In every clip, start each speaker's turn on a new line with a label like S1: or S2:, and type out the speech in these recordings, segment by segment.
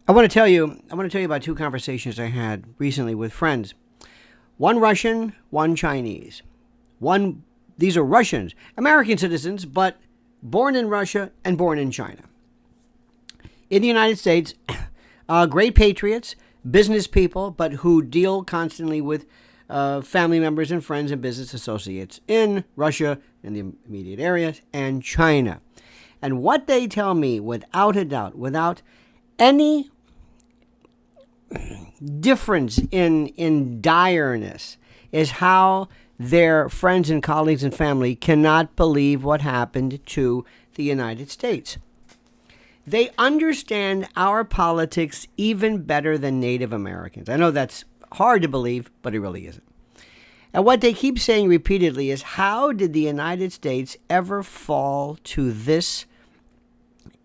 S1: I want to tell you about two conversations I had recently with friends. One Russian, one Chinese. These are Russians, American citizens, but born in Russia and born in China. In the United States, great patriots, business people, but who deal constantly with family members and friends and business associates in Russia, in the immediate areas, and China. And what they tell me, without a doubt, without any difference in direness, is how their friends and colleagues and family cannot believe what happened to the United States. They understand our politics even better than Native Americans. I know that's hard to believe, but it really isn't. And what they keep saying repeatedly is, how did the United States ever fall to this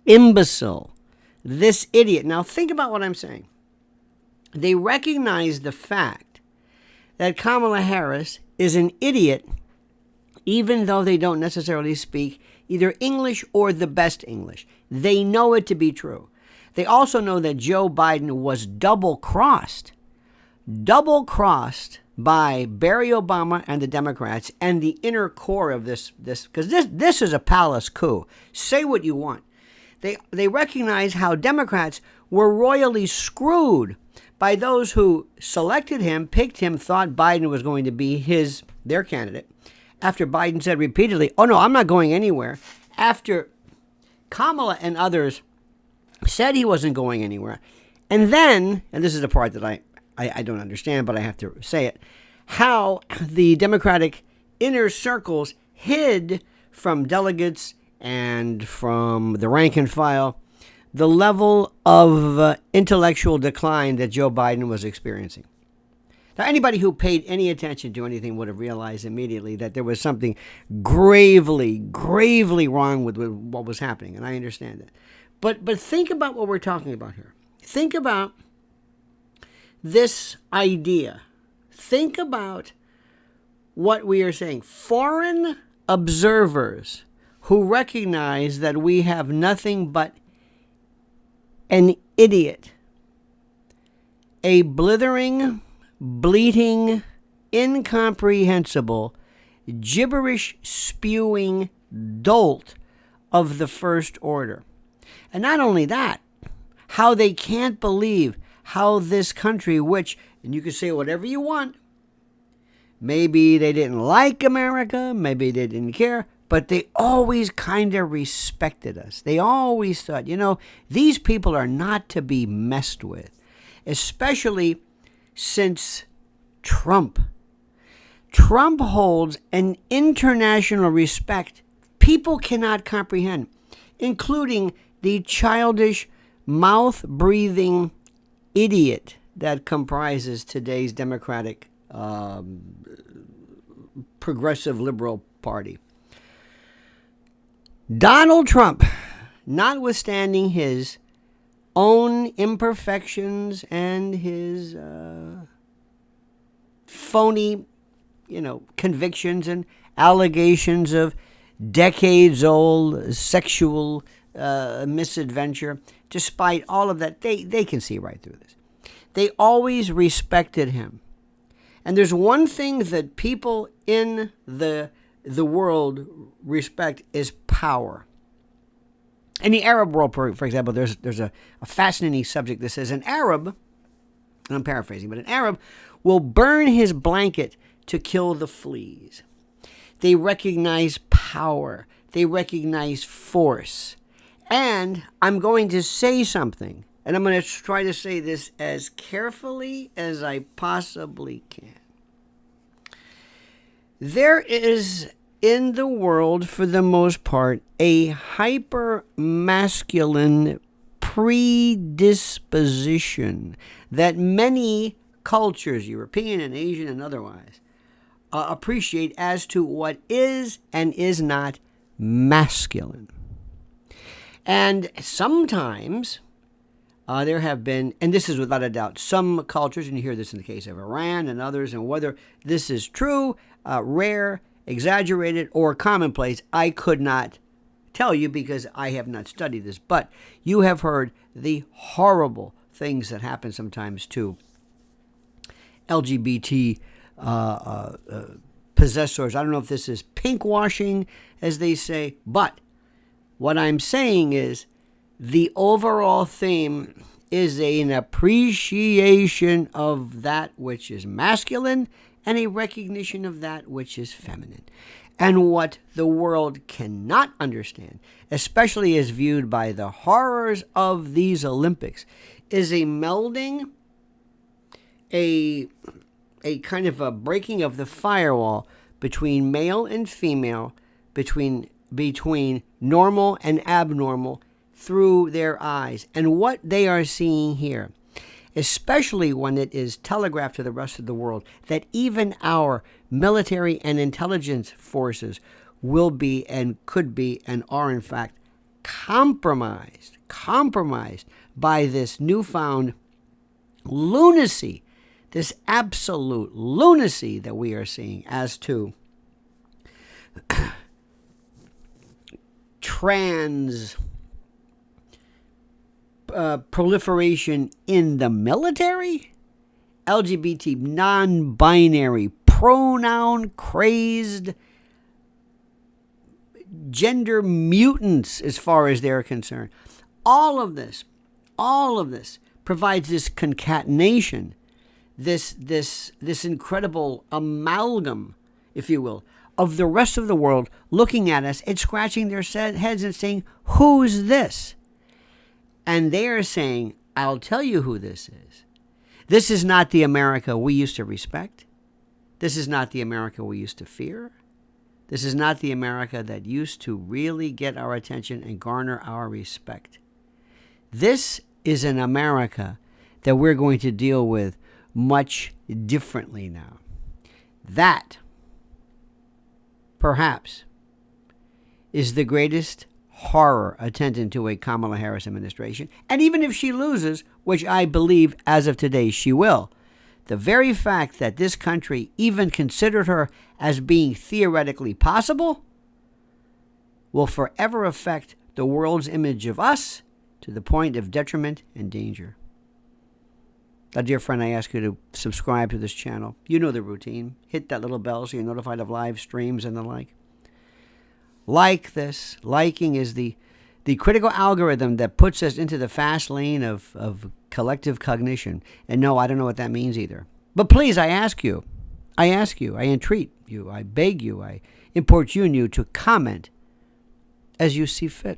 S1: imbecile, this idiot? Now think about what I'm saying. They recognize the fact that Kamala Harris is an idiot, even though they don't necessarily speak either English or the best English. They know it to be true. They also know that Joe Biden was double-crossed by Barry Obama and the Democrats and the inner core of this, because this is a palace coup. Say what you want. They recognize how Democrats were royally screwed by those who selected him, picked him, thought Biden was going to be their candidate, after Biden said repeatedly, "Oh no, I'm not going anywhere." After Kamala and others said he wasn't going anywhere. And then, and this is the part that I don't understand, but I have to say it, how the Democratic inner circles hid from delegates and from the rank and file the level of intellectual decline that Joe Biden was experiencing. Now, anybody who paid any attention to anything would have realized immediately that there was something gravely, gravely wrong with what was happening, and I understand that. But think about what we're talking about here. Think about this idea. Think about what we are saying. Foreign observers who recognize that we have nothing but an idiot, a blithering, bleating, incomprehensible, gibberish spewing dolt of the first order. And not only that, how they can't believe how this country, which, and you can say whatever you want, maybe they didn't like America, maybe they didn't care, but they always kind of respected us. They always thought, these people are not to be messed with, especially since Trump. Trump holds an international respect people cannot comprehend, including the childish, mouth-breathing idiot that comprises today's Democratic Progressive Liberal Party. Donald Trump, notwithstanding his own imperfections and his phony, convictions and allegations of decades-old sexual misadventure, despite all of that, they can see right through this. They always respected him. And there's one thing that people in the world respect is power. In the Arab world, for example, there's a fascinating subject that says an Arab, and I'm paraphrasing, but an Arab will burn his blanket to kill the fleas. They recognize power. They recognize force. And I'm going to say something, and I'm going to try to say this as carefully as I possibly can. There is in the world, for the most part, a hyper-masculine predisposition that many cultures, European and Asian and otherwise, appreciate as to what is and is not masculine. And sometimes there have been, and this is without a doubt, some cultures, and you hear this in the case of Iran and others, and whether this is true, rare, exaggerated, or commonplace, I could not tell you because I have not studied this. But you have heard the horrible things that happen sometimes to LGBT possessors. I don't know if this is pink washing, as they say, but what I'm saying is the overall theme is an appreciation of that which is masculine and a recognition of that which is feminine. And what the world cannot understand, especially as viewed by the horrors of these Olympics, is a melding, a kind of a breaking of the firewall between male and female, between normal and abnormal through their eyes. And what they are seeing here, especially when it is telegraphed to the rest of the world that even our military and intelligence forces will be and could be and are in fact compromised by this newfound lunacy, this absolute lunacy that we are seeing as to trans proliferation in the military, LGBT, non-binary, pronoun-crazed, gender mutants as far as they're concerned. All of this provides this concatenation, this incredible amalgam, if you will, of the rest of the world looking at us and scratching their heads and saying, who's this? And they are saying, I'll tell you who this is. This is not the America we used to respect. This is not the America we used to fear. This is not the America that used to really get our attention and garner our respect. This is an America that we're going to deal with much differently now. That, perhaps, is the greatest horror attendant to a Kamala Harris administration. And even if she loses, which I believe as of today she will, the very fact that this country even considered her as being theoretically possible will forever affect the world's image of us to the point of detriment and danger. Now, dear friend, I ask you to subscribe to this channel. You know the routine. Hit that little bell so you're notified of live streams and the like. Like this. Liking is the critical algorithm that puts us into the fast lane of collective cognition. And no, I don't know what that means either. But please, I entreat you, I beg you, I importune you to comment as you see fit.